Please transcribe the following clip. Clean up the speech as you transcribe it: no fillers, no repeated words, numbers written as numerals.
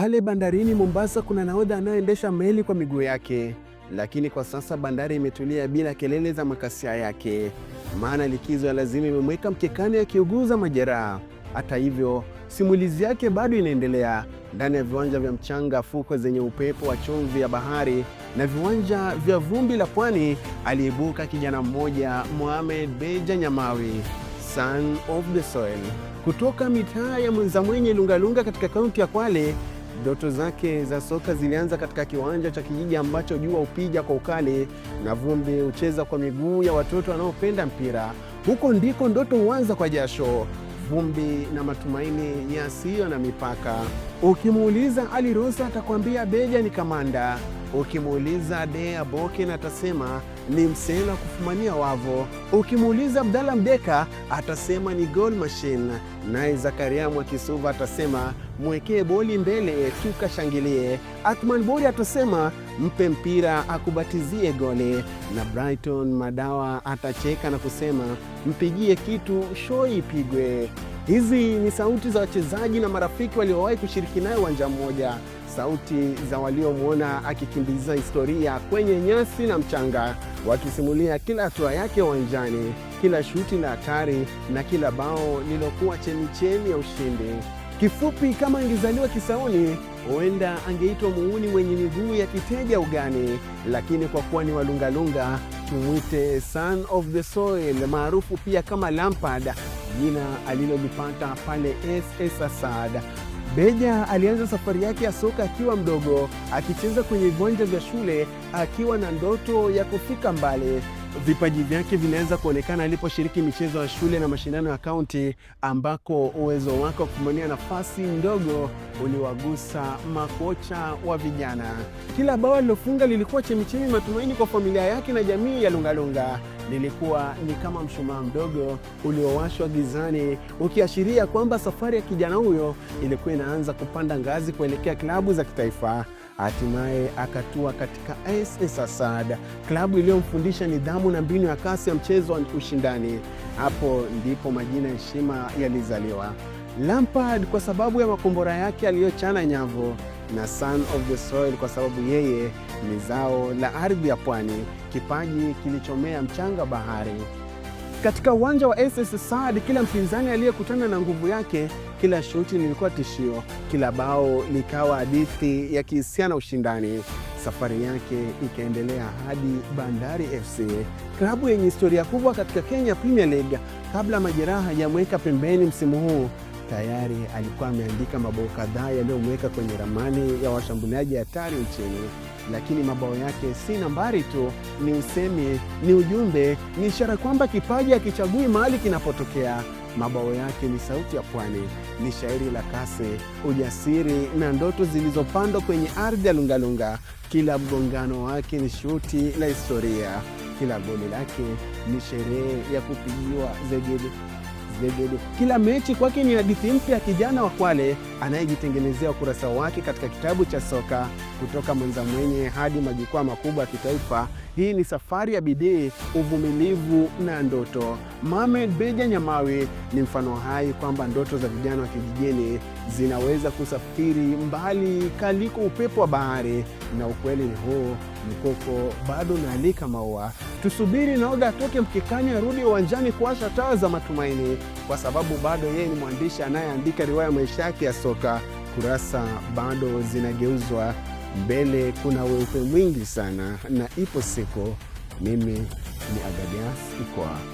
Pale bandarini Mombasa kuna nahodha anayeendesha meli kwa miguu yake, lakini kwa sasa bandari imetulia bila kelele za makasia yake, maana likizo ya lazima imemweka mkekani akiuguza majeraha. Hata hivyo, simulizi yake bado inaendelea ndani ya viwanja vya mchanga, fukwe zenye upepo wa chumvi ya bahari na viwanja vya vumbi la pwani. Aliibuka kijana mmoja, Mohamed Beja Nyamawi, son of the soil, kutoka mitaa ya Mwenzamwenye Lungalunga katika kaunti ya Kwale. Ndoto zake za soka zilianza katika kiwanja cha kijiji ambacho jua hupiga kwa ukali na vumbi hucheza kwa miguu ya watoto wanaopenda mpira. Huko ndiko ndoto huanza kwa jasho, vumbi na matumaini yasiyo na mipaka. Ukimuuliza Ali Rosa atakwambia Beja ni kamanda. Ukimuuliza Dea Boken atasema ni msela kufumania wavo. Ukimuuliza Abdalla Mdeka atasema ni goal machine. Naye Zakaria Mwakisuva atasema mwekee boli mbele tukashangilie. Athman Bori atasema mpe mpira akubatizie gole. Na Brighton Madawa atacheka na kusema mpigie kitu show ipigwe. Hizi ni sauti za wachezaji na marafiki waliowahi kushiriki naye uwanja mmoja, sauti za waliomwona akikimbiza historia kwenye nyasi na mchanga, wakisimulia kila hatua yake uwanjani, kila shuti la hatari na kila bao lilokuwa chemichemi ya ushindi. Kifupi, kama angezaliwa Kisauni, huenda angeitwa muuni mwenye miguu ya kiteja ugani, lakini kwa kuwa ni Walungalunga, tumwite son of the soil, maarufu pia kama Lampard, jina alilolipata pale SS Asad. Beja alianza safari yake ya soka akiwa mdogo, akicheza kwenye viwanja vya shule, akiwa na ndoto ya kufika mbali. Vipaji vyake vinaanza kuonekana aliposhiriki michezo ya shule na mashindano ya kaunti, ambako uwezo wake wa kufumania nafasi ndogo uliwagusa makocha wa vijana. Kila bao alilofunga lilikuwa chemichemi matumaini kwa familia yake na jamii ya Lungalunga. Lilikuwa ni kama mshumaa mdogo uliowashwa gizani, ukiashiria kwamba safari ya kijana huyo ilikuwa inaanza kupanda ngazi kuelekea klabu za kitaifa. Hatimaye akatua katika SS Asad, klabu iliyomfundisha nidhamu na mbinu ya kasi ya mchezo wa ushindani. Hapo ndipo majina ya heshima yalizaliwa: Lampard kwa sababu ya makombora yake aliyochana nyavu, na son of the soil kwa sababu yeye ni zao la ardhi ya pwani, kipaji kilichomea mchanga bahari. Katika uwanja wa SS Asad, kila mpinzani aliyekutana na nguvu yake, kila shuti lilikuwa tishio, kila bao likawa hadithi ya kihisia na ushindani. Safari yake ikaendelea hadi Bandari FC, klabu yenye historia kubwa katika Kenya Premier League. Kabla majeraha hajamweka pembeni msimu huu, tayari alikuwa ameandika mabao kadhaa yaliyomweka kwenye ramani ya washambuliaji hatari nchini. Lakini mabao yake si nambari tu, ni usemi, ni ujumbe, ni ishara kwamba kipaji hakichagui mahali kinapotokea. Mabao yake ni sauti ya pwani, ni shairi la kasi, ujasiri na ndoto zilizopandwa kwenye ardhi ya Lungalunga. Kila mgongano wake ni shuti la historia, kila goli lake ni sherehe ya kupigiwa zegede. Kila mechi kwake ni hadithi mpya ya kijana wa Kwale anayejitengenezea ukurasa wake katika kitabu cha soka, kutoka Mwenzamwenye hadi majukwaa makubwa ya kitaifa. Hii ni safari ya bidii, uvumilivu na ndoto. Mohamed Beja Nyamawi ni mfano hai kwamba ndoto za vijana wa kijijini zinaweza kusafiri mbali kaliko upepo wa bahari. Na ukweli ni huu, mkoko bado unaalika maua. Tusubiri nahodha atoke mkekani, arudi uwanjani kuwasha taa za matumaini, kwa sababu bado yeye ni mwandishi anayeandika riwaya ya maisha yake ya soka. Kurasa bado zinageuzwa, mbele kuna weupe mwingi sana, na ipo siku. Mimi ni Agadias Ikwa.